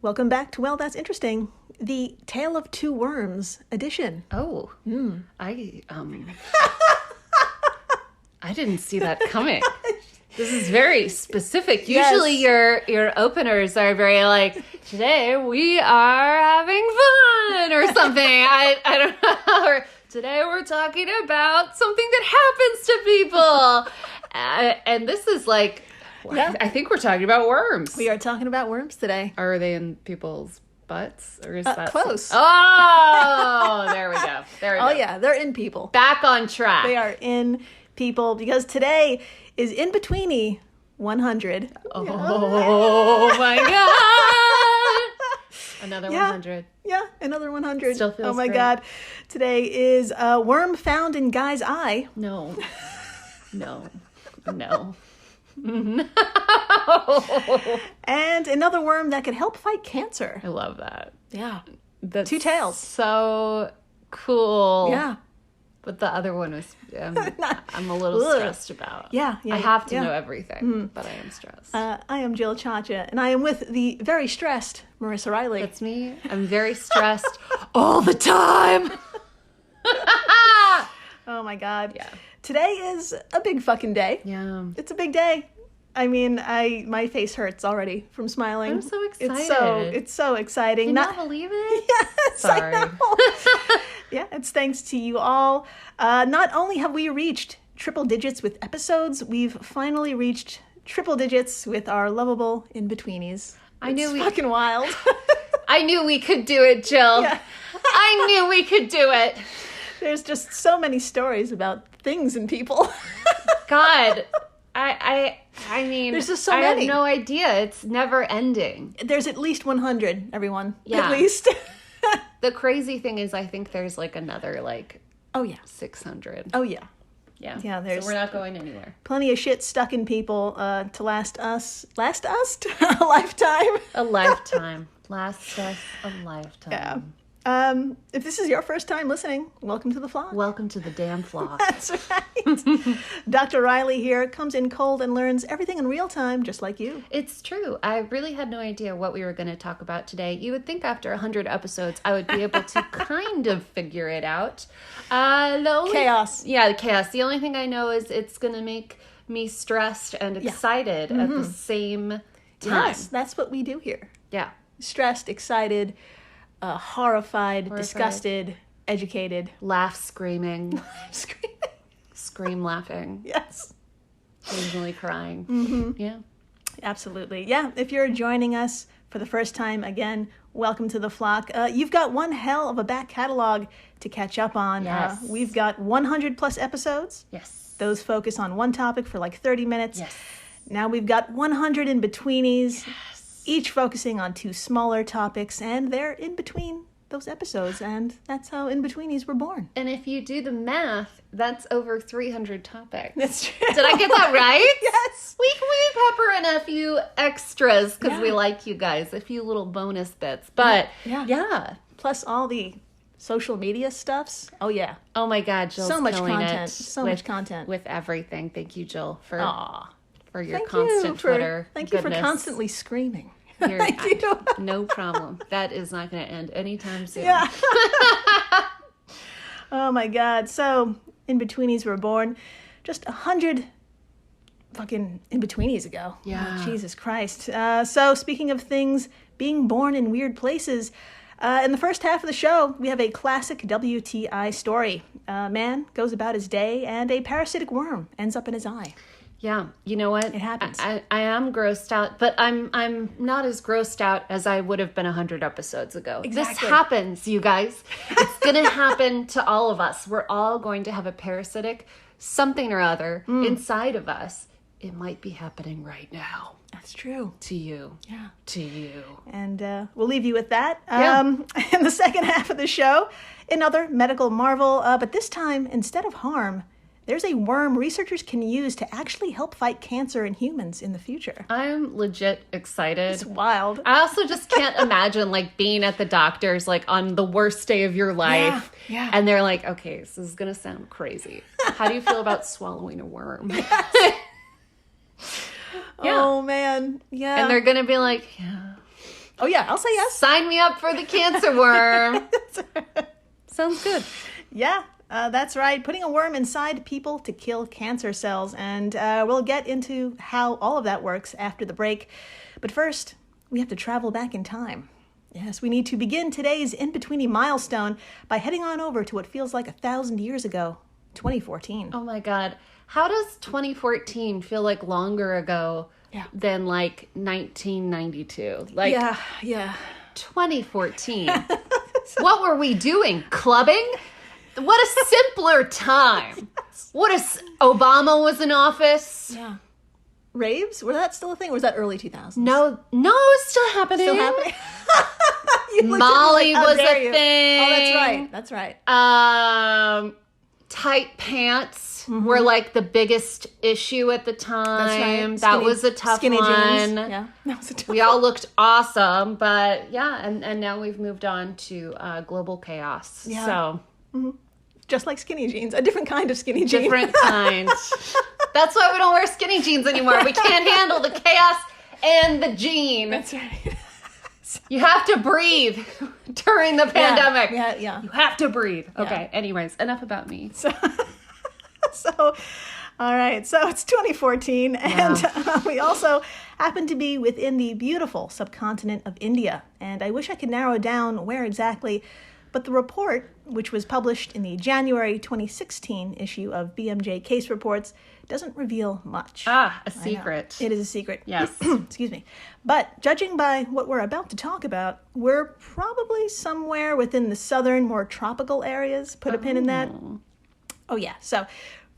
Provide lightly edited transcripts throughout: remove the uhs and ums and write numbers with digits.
Welcome back to Well, That's Interesting, the Tale of Two Worms edition. Oh, I didn't see that coming. This is very specific. Yes. Usually your openers are very like, today we are having fun or something. I don't know. Or today we're talking about something that happens to people. And this is like, I think we're talking about worms. We are talking about worms today. Are they in people's butts? Or is that close? Oh, there we go. There we go. Oh, yeah, they're in people. Back on track. They are in people because today is In-Betweeni 100. Oh my God. Another 100. Yeah, another 100. Still feels Oh my great. God. Today is a worm found in guy's eye. No. And another worm that could help fight cancer. I love that. Yeah. That's Two tails. So cool. Yeah. But the other one was, I'm a little stressed about. Yeah. I have to know everything, but I am stressed. I am Jill Chacha, and I am with the very stressed Marissa Riley. That's me. I'm very stressed all the time. Oh my God. Yeah. Today is a big fucking day. Yeah. It's a big day. I mean, my face hurts already from smiling. I'm so excited. It's so exciting. Can you believe it? Yes, Sorry. I know. Yeah, it's thanks to you all. Not only have we reached triple digits with episodes, we've finally reached triple digits with our lovable In-Betweenis. It's fucking wild. I knew we could do it, Jill. Yeah. I knew we could do it. There's just so many stories about things and people. God, I mean, There's just so I many. have no idea. It's never ending. There's at least 100, everyone. Yeah. At least. The crazy thing is, I think there's like another Oh, yeah. 600. Oh, yeah. Yeah. Yeah, there's so we're not going anywhere. Plenty of shit stuck in people to last us a lifetime. A lifetime. Last us a lifetime. Yeah. If this is your first time listening, welcome to the flock. Welcome to the damn flock. That's right. Dr. Riley here comes in cold and learns everything in real time, just like you. It's true. I really had no idea what we were going to talk about today. You would think after 100 episodes, I would be able to kind of figure it out. Chaos. Yeah, the chaos. The only thing I know is it's going to make me stressed and excited at the same time. Yes, that's what we do here. Yeah. Stressed, excited, horrified, disgusted, educated. Laugh, screaming. Screaming. Scream, laughing. Yes. Occasionally crying. Yeah. Absolutely. Yeah, if you're joining us for the first time, again, welcome to the flock. You've got one hell of a back catalog to catch up on. Yes. We've got 100 plus episodes. Yes. Those focus on one topic for like 30 minutes. Yes. Now we've got 100 In-Betweenis, Yes. each focusing on two smaller topics, and they're in between those episodes, and that's how In-Betweenis were born. And if you do the math, that's over 300 topics. That's true. Did I get that right? Yes. We pepper in a few extras because we Yeah. like you guys, a few little bonus bits. But yeah. Plus all the social media stuffs. Oh, yeah. Oh my God, Jill's So much killing content. it So with, much content. with everything. Thank you, Jill, for your Thank constant you for, Twitter. Thank you for goodness. constantly screaming. You're- Thank you. No problem. That is not going to end anytime soon. Yeah. Oh my God. So In-Betweenis were born just 100 fucking In-Betweenis ago. Yeah. Oh, Jesus Christ. So speaking of things being born in weird places, in the first half of the show, we have a classic WTI story. A man goes about his day and a parasitic worm ends up in his eye. Yeah, you know what? It happens. I am grossed out, but I'm not as grossed out as I would have been 100 episodes ago. Exactly. This happens, you guys. It's going to happen to all of us. We're all going to have a parasitic something or other inside of us. It might be happening right now. That's true. To you. Yeah. To you. And we'll leave you with that. Yeah. In the second half of the show, another medical marvel, but this time, instead of harm, there's a worm researchers can use to actually help fight cancer in humans in the future. I'm legit excited. It's wild. I also just can't imagine like being at the doctor's like on the worst day of your life. Yeah. And they're like, okay, this is going to sound crazy. How do you feel about swallowing a worm? Oh, man. Yeah. And they're going to be like, yeah. Oh, yeah, I'll say yes. Sign me up for the cancer worm. Sounds good. Yeah, that's right. Putting a worm inside people to kill cancer cells. And we'll get into how all of that works after the break. But first, we have to travel back in time. Yes, we need to begin today's In-Betweeni milestone by heading on over to what feels like 1,000 years ago, 2014. Oh my God. How does 2014 feel like longer ago than like 1992? Like Yeah. 2014. What were we doing? Clubbing? What a simpler time. What if Obama was in office? Yeah. Raves? Was that still a thing, or was that early 2000s? No, it's still happening. Still happening? Molly was a thing. Oh, that's right. Tight pants were like the biggest issue at the time. That's right. That was a tough skinny one. Jeans. Yeah, that was a tough We all looked awesome, but and now we've moved on to global chaos. Yeah. So just like skinny jeans, a different kind of skinny jean. different kind. That's why we don't wear skinny jeans anymore. We can't handle the chaos and the jean. That's right. You have to breathe during the pandemic. Yeah. You have to breathe. Yeah. Okay, anyways, enough about me. So, all right. So it's 2014, and we also happen to be within the beautiful subcontinent of India. And I wish I could narrow down where exactly, but the report, which was published in the January 2016 issue of BMJ Case Reports, doesn't reveal much. A secret. It is a secret. Yes. Excuse me. But judging by what we're about to talk about, we're probably somewhere within the southern, more tropical areas. Put a pin in that. Oh, yeah. So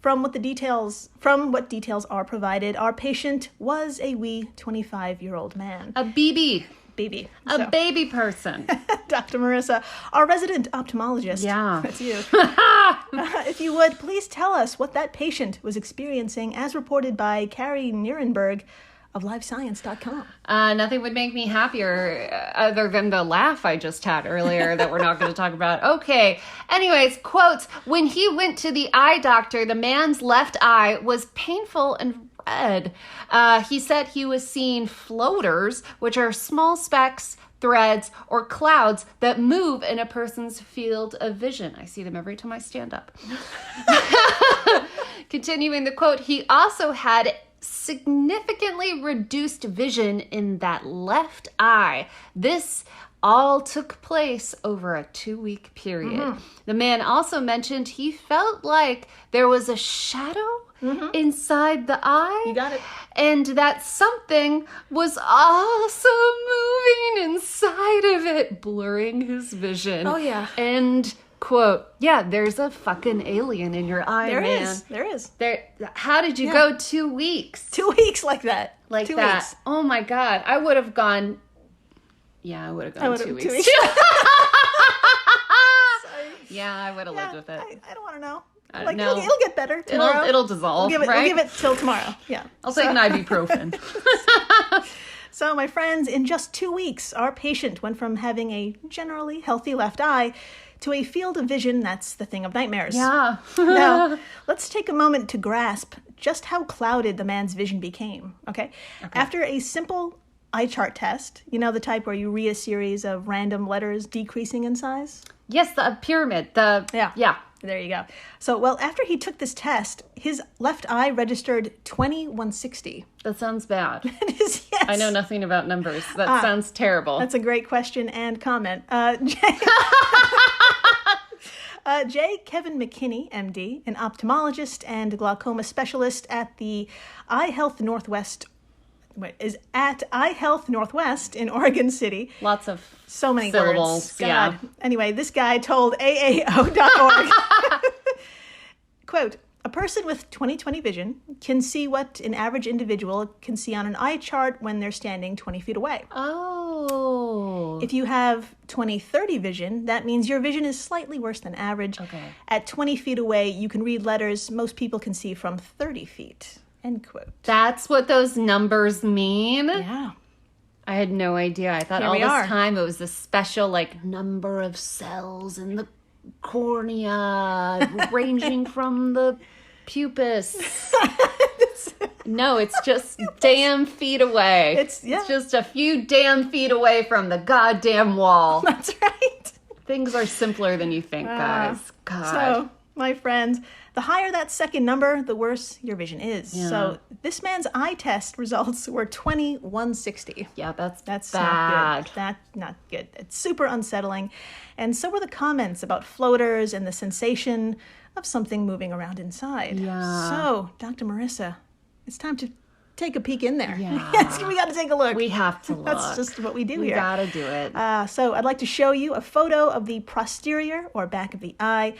from what details are provided, our patient was a wee 25-year-old man. A BB. Baby. A baby person. Dr. Marissa, our resident ophthalmologist. Yeah. That's you. If you would, please tell us what that patient was experiencing as reported by Carrie Nierenberg of LiveScience.com. Nothing would make me happier other than the laugh I just had earlier that we're not going to talk about. Okay. Anyways, quotes. When he went to the eye doctor, the man's left eye was painful and red. He said he was seeing floaters, which are small specks, threads, or clouds that move in a person's field of vision. I see them every time I stand up. Continuing the quote, he also had significantly reduced vision in that left eye. This all took place over a 2-week period. The man also mentioned he felt like there was a shadow inside the eye. You got it. And that something was also moving inside of it, blurring his vision. Oh, yeah. And quote, yeah, there's a fucking alien in your eye, man. There is. How did you go 2 weeks? 2 weeks like that. Like 2 that. weeks. Oh my God. I would have gone. Yeah, I would have gone 2 weeks. 2 weeks. Yeah, I would have lived with it. I don't want to know. Like, no. It'll get better tomorrow. It'll dissolve, We'll give it till tomorrow. Yeah. I'll take an ibuprofen. So, my friends, in just 2 weeks, our patient went from having a generally healthy left eye to a field of vision that's the thing of nightmares. Yeah. Now, let's take a moment to grasp just how clouded the man's vision became, okay? After a simple eye chart test, you know, the type where you read a series of random letters decreasing in size? Yes, the pyramid. Yeah. There you go. So, well, after he took this test, his left eye registered 2160. That sounds bad. It is, yes. I know nothing about numbers. That sounds terrible. That's a great question and comment. J. Kevin McKinney, MD, an ophthalmologist and glaucoma specialist at the Eye Health Northwest in Oregon City. Lots of so many syllables. words. God. Yeah. Anyway, this guy told AAO.org, quote, a person with 20/20 vision can see what an average individual can see on an eye chart when they're standing 20 feet away. Oh. If you have 20/30 vision, that means your vision is slightly worse than average. Okay. At 20 feet away, you can read letters most people can see from 30 feet. End quote. That's what those numbers mean? Yeah. I had no idea. I thought Here all we this are. time it was a special, number of cells in the cornea ranging from the pupus. No, it's just damn feet away. It's just a few damn feet away from the goddamn wall. That's right. Things are simpler than you think, guys. God. So, my friends, the higher that second number, the worse your vision is. Yeah. So this man's eye test results were 20/160. Yeah, that's That's bad. not good. That's not good. It's super unsettling. And so were the comments about floaters and the sensation of something moving around inside. Yeah. So, Dr. Marissa, it's time to take a peek in there. Yeah. Yes, we got to take a look. We have to look. That's just what we do We here. gotta do it. So I'd like to show you a photo of the posterior or back of the eye.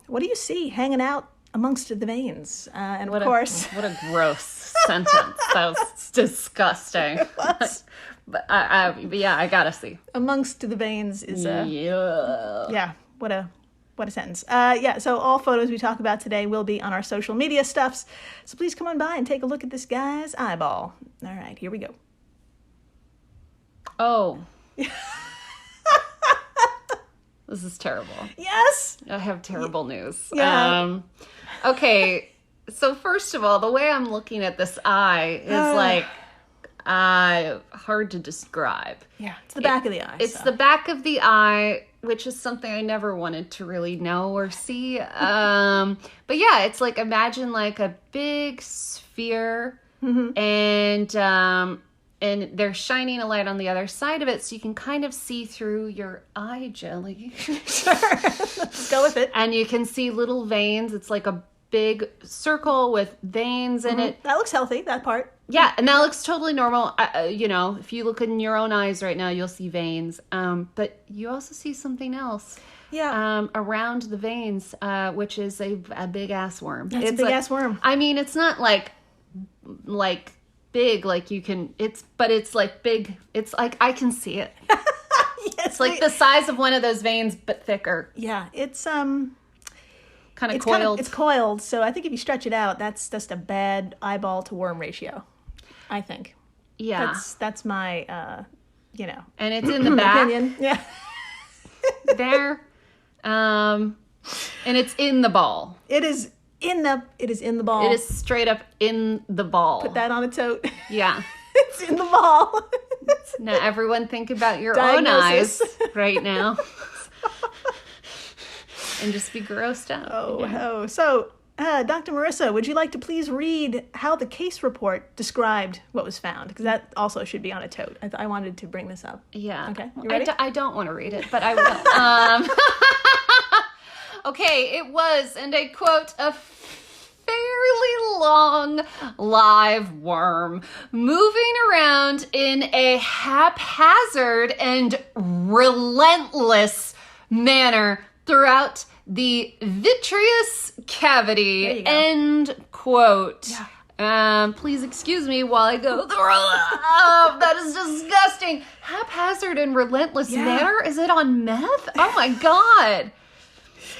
What do you see hanging out amongst the veins? And of course, What a gross sentence. That was disgusting. But I gotta see. amongst the veins is Yeah. What a sentence. So all photos we talk about today will be on our social media stuffs. So please come on by and take a look at this guy's eyeball. All right, here we go. Oh. This is terrible. Yes. I have terrible news. Yeah. Okay, so first of all, the way I'm looking at this eye is hard to describe. Yeah, it's the back of the eye. It's the back of the eye, which is something I never wanted to really know or see. But yeah, it's like, imagine like a big sphere, and they're shining a light on the other side of it, so you can kind of see through your eye jelly. Sure. Let's go with it. And you can see little veins. It's like a big circle with veins in it. That looks healthy, that part. Yeah, and that looks totally normal. If you look in your own eyes right now, you'll see veins. But you also see something else. Yeah. Around the veins, which is a big ass worm. It's a big ass worm. I mean, it's not like big, like you can. It's like big. It's like I can see it. It's like the size of one of those veins, but thicker. Yeah, it's Kind of coiled. It's coiled, so I think if you stretch it out, that's just a bad eyeball to worm ratio. I think. Yeah. That's my And it's in the back opinion. Yeah. there. And it's in the ball. It is in the ball. It is straight up in the ball. Put that on a tote. Yeah. It's in the ball. Now everyone think about your Diagnosis. own eyes right now. And just be grossed out. Oh. So, Dr. Marissa, would you like to please read how the case report described what was found? Because that also should be on a tote. I wanted to bring this up. Yeah. Okay, you ready? I don't want to read it, but I will. Okay, it was, and I quote, a fairly long live worm moving around in a haphazard and relentless manner throughout the vitreous cavity. There you go. End quote. Yeah. Please excuse me while I go through. That is disgusting. Haphazard and relentless manner? Is it on meth? Oh my God.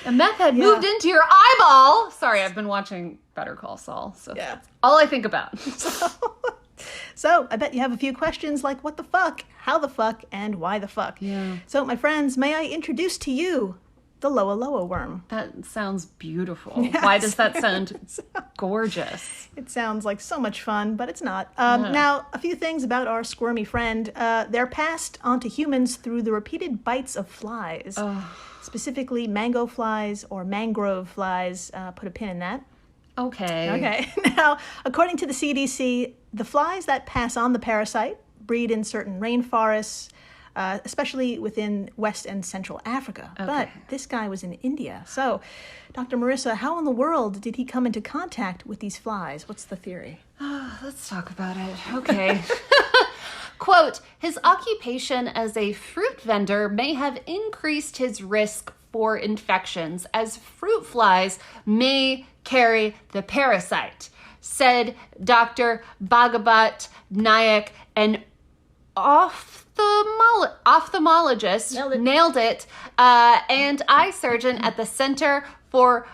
A meth head moved into your eyeball. Sorry, I've been watching Better Call Saul. So that's all I think about. So I bet you have a few questions like what the fuck, how the fuck, and why the fuck. Yeah. So my friends, may I introduce to you the Loa Loa worm? That sounds beautiful. Yeah, Why does that sound gorgeous? It sounds like so much fun, but it's not. Now, a few things about our squirmy friend. They're passed onto humans through the repeated bites of flies, specifically mango flies or mangrove flies. Put a pin in that. Okay. Now, according to the CDC, the flies that pass on the parasite breed in certain rainforests, especially within West and Central Africa. Okay. But this guy was in India. So, Dr. Marissa, how in the world did he come into contact with these flies? What's the theory? Let's talk about it. Okay. Quote, his occupation as a fruit vendor may have increased his risk for infections as fruit flies may carry the parasite, said Dr. Bhagavat Nayak, an ophthalmologist, nailed it, and eye surgeon at the Center for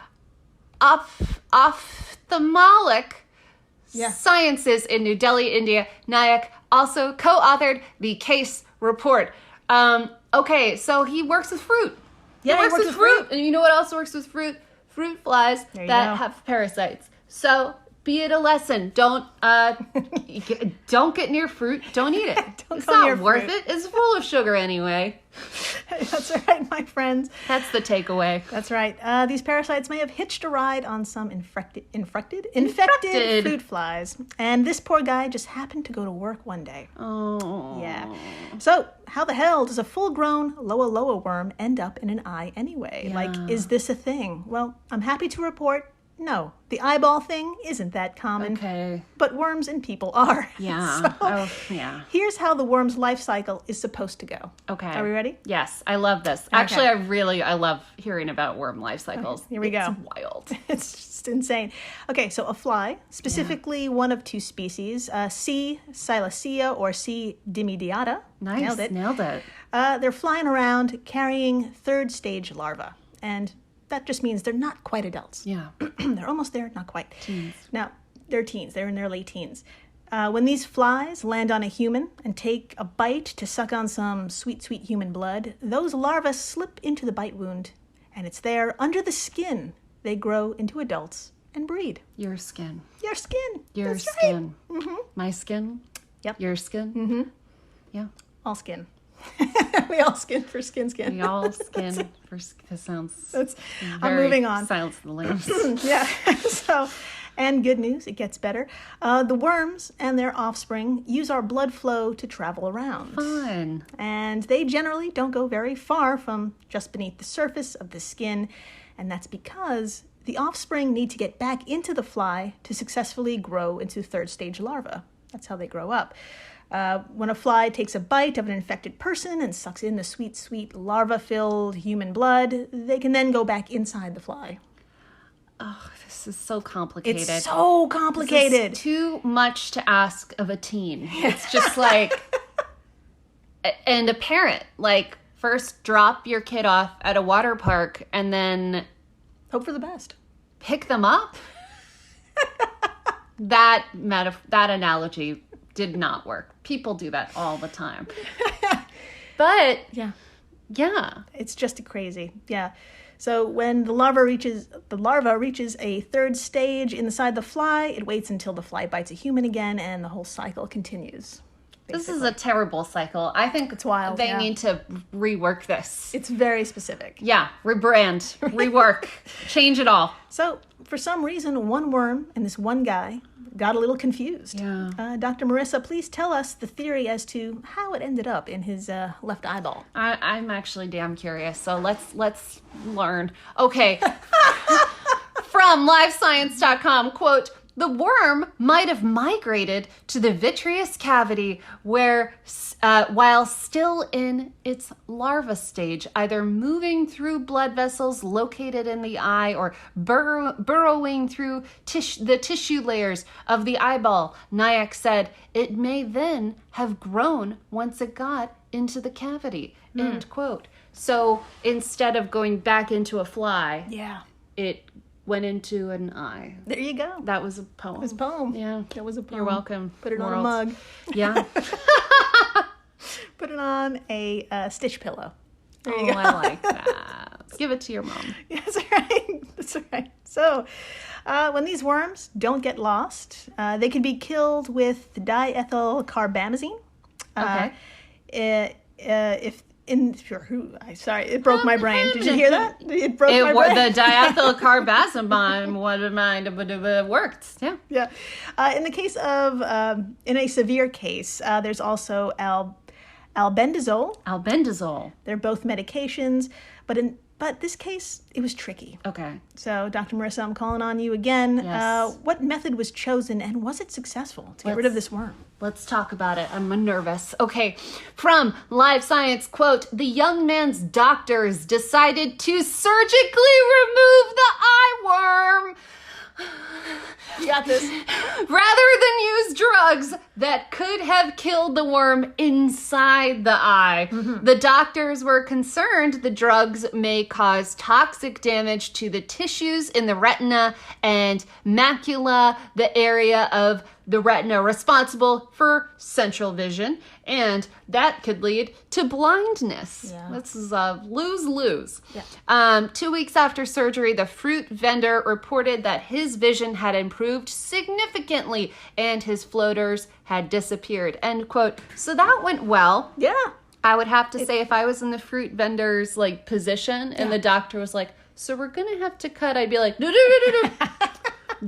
Ophthalmic Sciences in New Delhi, India. Nayak also co-authored the case report. Okay, so he works with fruit. Yeah, he works with fruit. And you know what else works with fruit? Fruit flies that have parasites. So be it a lesson. Don't get near fruit. Don't eat it. It's go near not worth fruit. it. It's full of sugar anyway. That's right, my friends. That's the takeaway. That's right. These parasites may have hitched a ride on some infected fruit flies. And this poor guy just happened to go to work one day. Oh. Yeah. So, how the hell does a full-grown loa worm end up in an eye anyway? Yeah. Like, is this a thing? Well, I'm happy to report, no. The eyeball thing isn't that common. Okay. But worms and people are. Yeah. So, yeah. here's how the worm's life cycle is supposed to go. Okay. Are we ready? Yes, I love this. Actually, I love hearing about worm life cycles. Okay, here we go. It's wild. It's just insane. Okay, so a fly, specifically one of two species, C. silacea or C. dimidiata. Nice. Nailed it. Nailed it. They're flying around carrying third stage larvae. And that just means they're not quite adults. Yeah. They're almost there, not quite. Teens. Now, they're teens. They're in their late teens. When these flies land on a human and take a bite to suck on some sweet, sweet human blood, those larvae slip into the bite wound, and it's there under the skin they grow into adults and breed. Your skin. Your skin. Your That's skin. Right. Mm-hmm. My skin. Yep. Your skin. Mm-hmm. Yeah. All skin. We all skin for skin. We all skin for skin. That sounds. I'm moving on. Silence of the lambs. Yeah. So, and good news, it gets better. The worms and their offspring use our blood flow to travel around. Fun. And they generally don't go very far from just beneath the surface of the skin. And that's because the offspring need to get back into the fly to successfully grow into third stage larvae. That's how they grow up. When a fly takes a bite of an infected person and sucks in the sweet, sweet larva-filled human blood, they can then go back inside the fly. Oh, this is so complicated. It's so complicated. This is too much to ask of a teen. It's just like, and a parent, like, first drop your kid off at a water park and then hope for the best. Pick them up. That analogy did not work. People do that all the time. But yeah, it's just crazy. Yeah. So when the larva reaches a third stage inside the fly, it waits until the fly bites a human again, and the whole cycle continues. Basically. This is a terrible cycle. I think it's wild. They need to rework this. It's very specific. Yeah, rebrand, rework, change it all. So for some reason, one worm and this one guy got a little confused. Yeah. Dr. Marissa, please tell us the theory as to how it ended up in his left eyeball. I'm actually damn curious, so let's learn. Okay. From livescience.com, quote, "The worm might have migrated to the vitreous cavity where, while still in its larva stage, either moving through blood vessels located in the eye or burrowing through the tissue layers of the eyeball. Nyack said it may then have grown once it got into the cavity." End quote. So instead of going back into a fly, it went into an eye. There you go. That was a poem. It was a poem. Yeah. That was a poem. You're welcome. Put it on a mug. Yeah. Put it on a stitch pillow. There you go. I like that. Give it to your mom. That's right. That's right. So, when these worms don't get lost, they can be killed with diethylcarbamazine. Okay. It broke my brain. Did you hear that? It broke my brain. The diethylcarbamazine would have worked. Yeah. Yeah. In the case of, in a severe case, there's also albendazole. Albendazole. They're both medications, but this case, it was tricky. Okay. So, Dr. Marissa, I'm calling on you again. Yes. What method was chosen, and was it successful to get rid of this worm? Let's talk about it. I'm nervous. Okay. From Live Science, quote, "The young man's doctors decided to surgically remove the eye worm." You got this. Rather than use drugs that could have killed the worm inside the eye. Mm-hmm. The doctors were concerned the drugs may cause toxic damage to the tissues in the retina and macula, the area of the retina responsible for central vision, And that could lead to blindness. Yeah. This is a lose-lose. Yeah. 2 weeks after surgery, the fruit vendor reported that his vision had improved significantly and his floaters had disappeared. End quote. So that went well. Yeah. I would have to say if I was in the fruit vendor's like position and the doctor was like, so we're going to have to cut, I'd be like, no.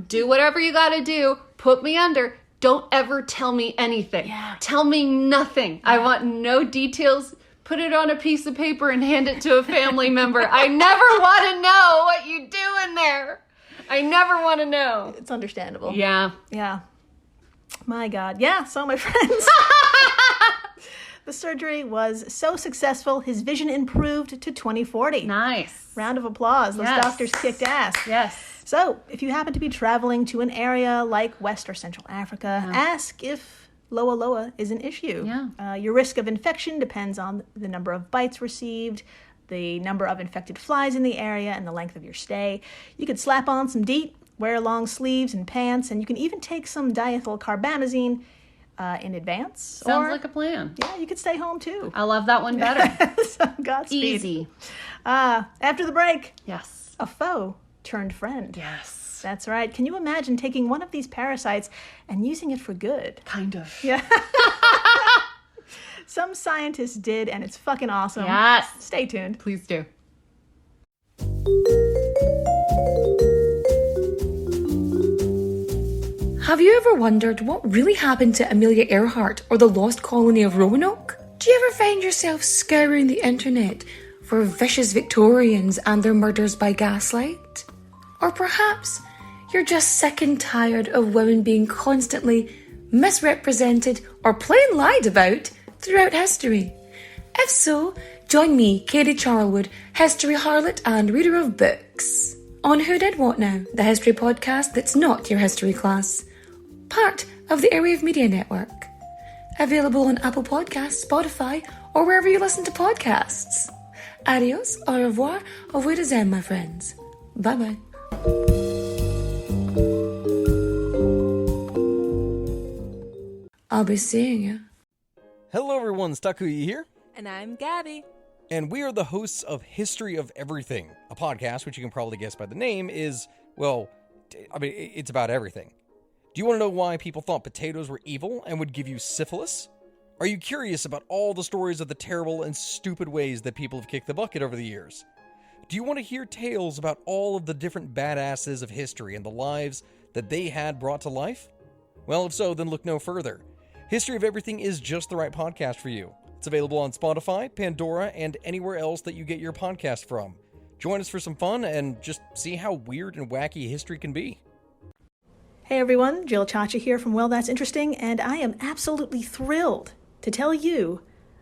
Do whatever you got to do. Put me under. Don't ever tell me anything. Yeah. Tell me nothing. Yeah. I want no details. Put it on a piece of paper and hand it to a family member. I never want to know what you do in there. I never want to know. It's understandable. Yeah. Yeah. My God. Yeah. So my friends, the surgery was so successful, his vision improved to 20/40. Nice. Round of applause. Those doctors kicked ass. Yes. So, if you happen to be traveling to an area like West or Central Africa, ask if Loa Loa is an issue. Yeah. Your risk of infection depends on the number of bites received, the number of infected flies in the area, and the length of your stay. You could slap on some DEET, wear long sleeves and pants, and you can even take some diethyl carbamazine in advance. Sounds like a plan. Yeah, you could stay home too. I love that one better. So, Godspeed. Easy. After the break, Yes. a foe turned friend. Yes. That's right. Can you imagine taking one of these parasites and using it for good? Kind of. Yeah. Some scientists did, and it's fucking awesome. Yes. Stay tuned. Please do. Have you ever wondered what really happened to Amelia Earhart or the lost colony of Roanoke? Do you ever find yourself scouring the internet for vicious Victorians and their murders by gaslight? Or perhaps you're just sick and tired of women being constantly misrepresented or plain lied about throughout history? If so, join me, Katie Charlwood, history harlot and reader of books, on Who Did What Now, the history podcast that's not your history class. Part of the Airwave Media Network. Available on Apple Podcasts, Spotify, or wherever you listen to podcasts. Adios, au revoir, au revoir, my friends. Bye-bye. I'll be seeing you. Hello everyone, Stakuyi here. And I'm Gabby. And we are the hosts of History of Everything, a podcast which you can probably guess by the name is, well, it's about everything. Do you want to know why people thought potatoes were evil and would give you syphilis? Are you curious about all the stories of the terrible and stupid ways that people have kicked the bucket over the years? Do you want to hear tales about all of the different badasses of history and the lives that they had brought to life? Well, if so, then look no further. History of Everything is just the right podcast for you. It's available on Spotify, Pandora, and anywhere else that you get your podcast from. Join us for some fun and just see how weird and wacky history can be. Hey everyone, Jill Chacha here from Well That's Interesting, and I am absolutely thrilled to tell you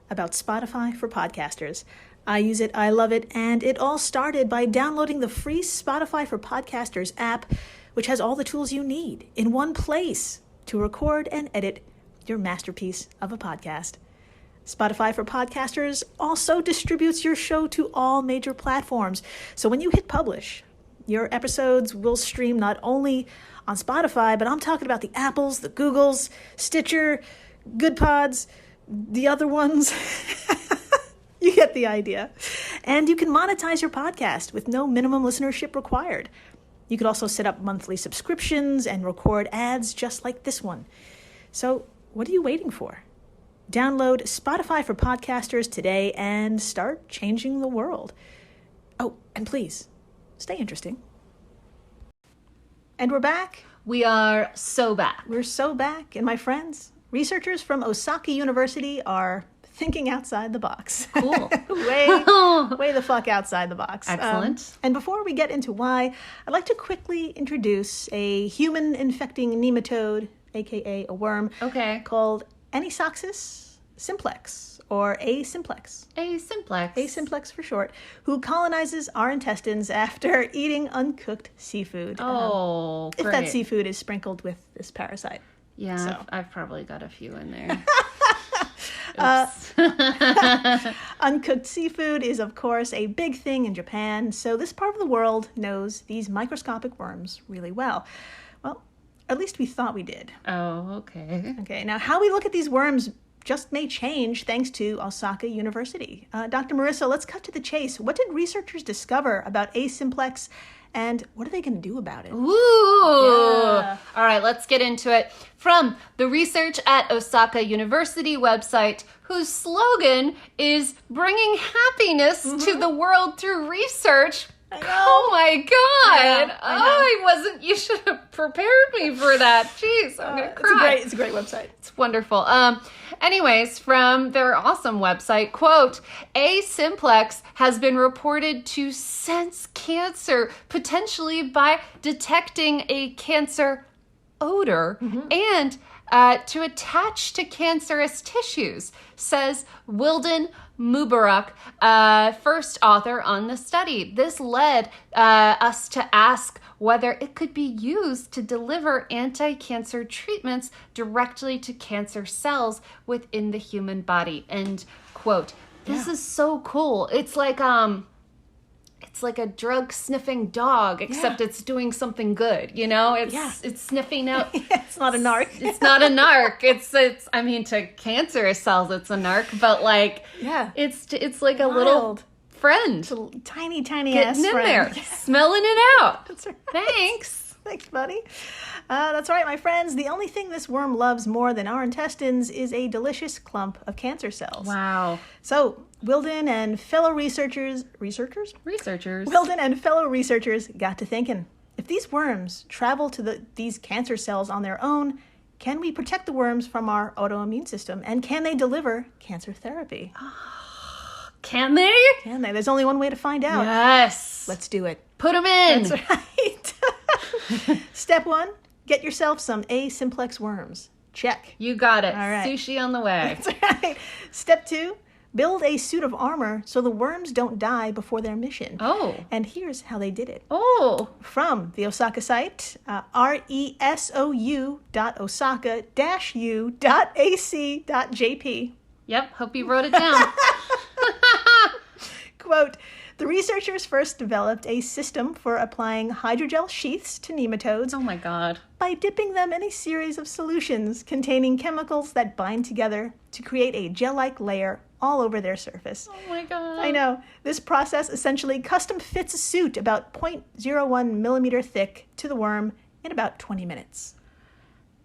about Spotify for podcasters. I use it, I love it, and it all started by downloading the free Spotify for Podcasters app, which has all the tools you need in one place to record and edit your masterpiece of a podcast. Spotify for Podcasters also distributes your show to all major platforms. So when you hit publish, your episodes will stream not only on Spotify, but I'm talking about the Apples, the Googles, Stitcher, Good Pods, the other ones. You get the idea. And you can monetize your podcast with no minimum listenership required. You could also set up monthly subscriptions and record ads just like this one. So what are you waiting for? Download Spotify for Podcasters today and start changing the world. Oh, and please, stay interesting. And we're back. We are so back. We're so back. And my friends, researchers from Osaka University are thinking outside the box. Cool. way the fuck outside the box. Excellent. And before we get into why, I'd like to quickly introduce a human-infecting nematode, aka a worm, called Anisoxus simplex, or A. simplex. A simplex. A simplex for short, who colonizes our intestines after eating uncooked seafood. Oh, if great. that seafood is sprinkled with this parasite. Yeah, So. I've probably got a few in there. Uncooked seafood is, of course, a big thing in Japan, so this part of the world knows these microscopic worms really well. Well, at least we thought we did. Oh, okay. Okay, now how we look at these worms just may change thanks to Osaka University. Dr. Marissa, let's cut to the chase. What did researchers discover about asimplex, and what are they going to do about it? Ooh. Yeah. All right, let's get into it. From the Research at Osaka University website, whose slogan is bringing happiness to the world through research. I know. Oh my God. I know. I wasn't, you should have prepared me for that. Jeez, I'm going to cry. It's a great website. It's wonderful. Anyways, from their awesome website, quote, asimplex has been reported to sense cancer, potentially by detecting a cancer odor and to attach to cancerous tissues, says Wilden Mubarak, first author on the study. This led us to ask whether it could be used to deliver anti-cancer treatments directly to cancer cells within the human body. End quote. This is so cool. It's like a drug sniffing dog, except it's doing something good. You know, it's sniffing out. It's not a narc. It's not a narc. It's. I mean, to cancerous cells, it's a narc. But like, it's like a little friend. It's a tiny ass getting in friend. there, smelling it out. That's right. Thanks. Thanks, buddy. That's right, my friends. The only thing this worm loves more than our intestines is a delicious clump of cancer cells. Wow. So, Wilden and fellow researchers got to thinking, if these worms travel to these cancer cells on their own, can we protect the worms from our autoimmune system? And can they deliver cancer therapy? Can they? Can they? There's only one way to find out. Yes. Let's do it. Put them in. That's right. Step 1, get yourself some asimplex worms. Check. You got it. All right. Sushi on the way. That's right. Step 2, build a suit of armor so the worms don't die before their mission. Oh. And here's how they did it. Oh. From the Osaka site, resou.osaka-u.ac.jp. Yep. Hope you wrote it down. Quote, the researchers first developed a system for applying hydrogel sheaths to nematodes Oh my God. by dipping them in a series of solutions containing chemicals that bind together to create a gel-like layer all over their surface. Oh my God. I know. This process essentially custom fits a suit about 0.01 millimeter thick to the worm in about 20 minutes.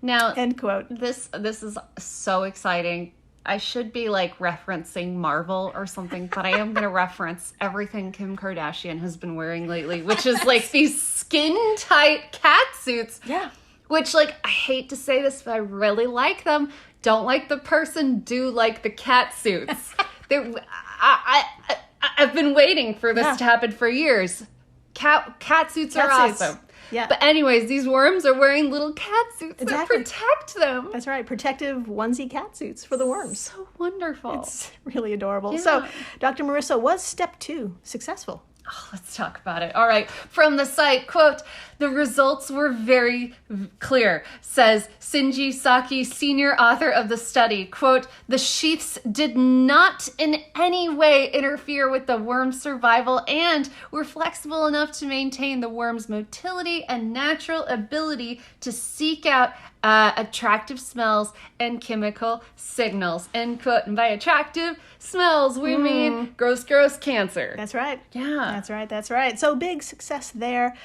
Now, End quote. this is so exciting. I should be like referencing Marvel or something, but I am going to reference everything Kim Kardashian has been wearing lately, which is like these skin-tight cat suits. Yeah. Which, like, I hate to say this, but I really like them. Don't like the person, do like the cat suits. I've been waiting for this to happen for years. Cat suits are awesome. Yeah. But anyways, these worms are wearing little cat suits that protect them. That's right. Protective onesie cat suits for the worms. So wonderful. It's really adorable. Yeah. So, Dr. Marissa, was step 2 successful? Oh, let's talk about it. All right. From the site, quote, the results were very clear, says Shinji Saki, senior author of the study. Quote, the sheaths did not in any way interfere with the worm's survival and were flexible enough to maintain the worm's motility and natural ability to seek out attractive smells and chemical signals. End quote. And by attractive smells, we mean gross cancer. That's right. Yeah. That's right. So big success there.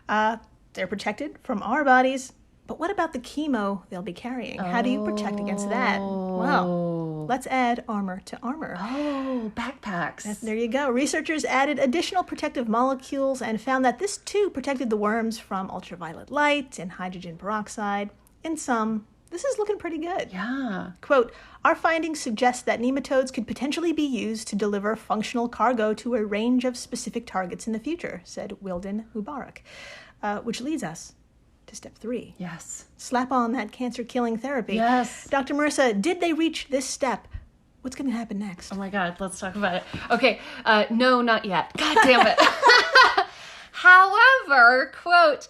They're protected from our bodies. But what about the chemo they'll be carrying? How do you protect against that? Well, let's add armor to armor. Oh, backpacks. There you go. Researchers added additional protective molecules and found that this too protected the worms from ultraviolet light and hydrogen peroxide. In sum, this is looking pretty good. Yeah. Quote, our findings suggest that nematodes could potentially be used to deliver functional cargo to a range of specific targets in the future, said Wilden Mubarak, which leads us to step 3. Yes. Slap on that cancer-killing therapy. Yes. Dr. Marissa, did they reach this step? What's going to happen next? Oh my God, let's talk about it. Okay, no, not yet. God damn it. However, quote,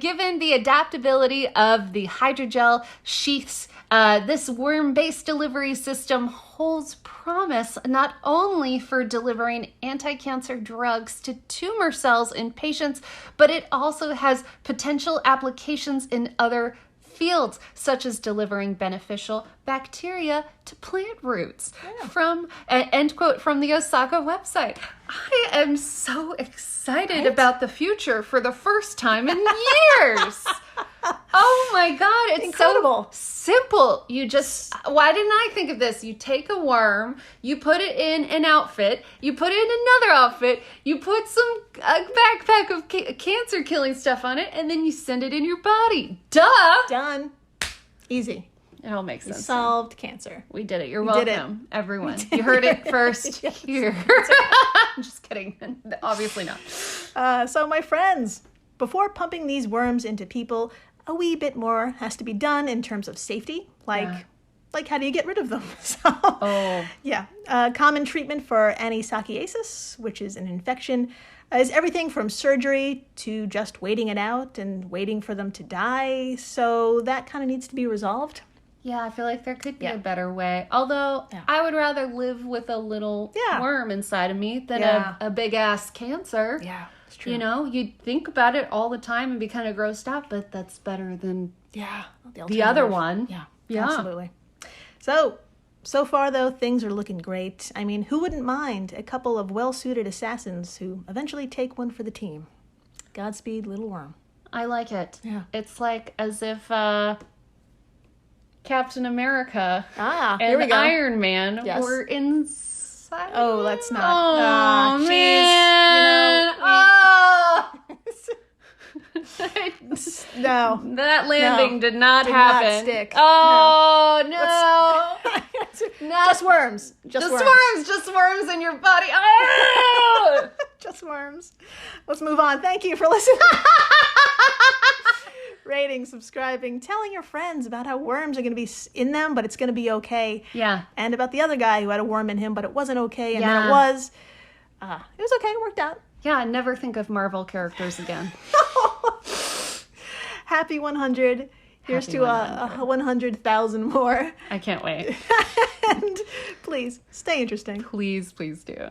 given the adaptability of the hydrogel sheaths, this worm-based delivery system holds promise not only for delivering anti-cancer drugs to tumor cells in patients, but it also has potential applications in other fields, such as delivering beneficial bacteria to plant roots. From, end quote from the Osaka website. I am so excited about the future for the first time in years. Oh my God, it's incredible. So simple. You just, why didn't I think of this? You take a worm, you put it in an outfit, you put it in another outfit, you put a backpack of cancer killing stuff on it, and then you send it in your body. Duh! Done. Easy. It all makes sense. Solved cancer. We did it. You're We did welcome, everyone. You heard it first here. I'm just kidding. Obviously not. So my friends, before pumping these worms into people, a wee bit more has to be done in terms of safety, like how do you get rid of them? Common treatment for anisakiesis, which is an infection, is everything from surgery to just waiting it out and waiting for them to die. So that kind of needs to be resolved. Yeah, I feel like there could be a better way. Although I would rather live with a little worm inside of me than a big ass cancer. Yeah, it's true. You know, you'd think about it all the time and be kind of grossed out, but that's better than the other one. Yeah, absolutely. So far, though, things are looking great. I mean, who wouldn't mind a couple of well-suited assassins who eventually take one for the team? Godspeed, little worm. I like it. Yeah. It's like as if Captain America and Iron Man were inside. Oh, let's not. Oh, Jeez. man. No. That landing did not happen. Not stick. Oh, no. Just worms. Just worms. Just worms in your body. Oh! Just worms. Let's move on. Thank you for listening. Rating, subscribing, telling your friends about how worms are going to be in them, but it's going to be okay. Yeah. And about the other guy who had a worm in him, but it wasn't okay, and then it was. It was okay. It worked out. Yeah, never think of Marvel characters again. Happy 100. Here's Happy to 100,000 more. I can't wait. And please, stay interesting. Please do.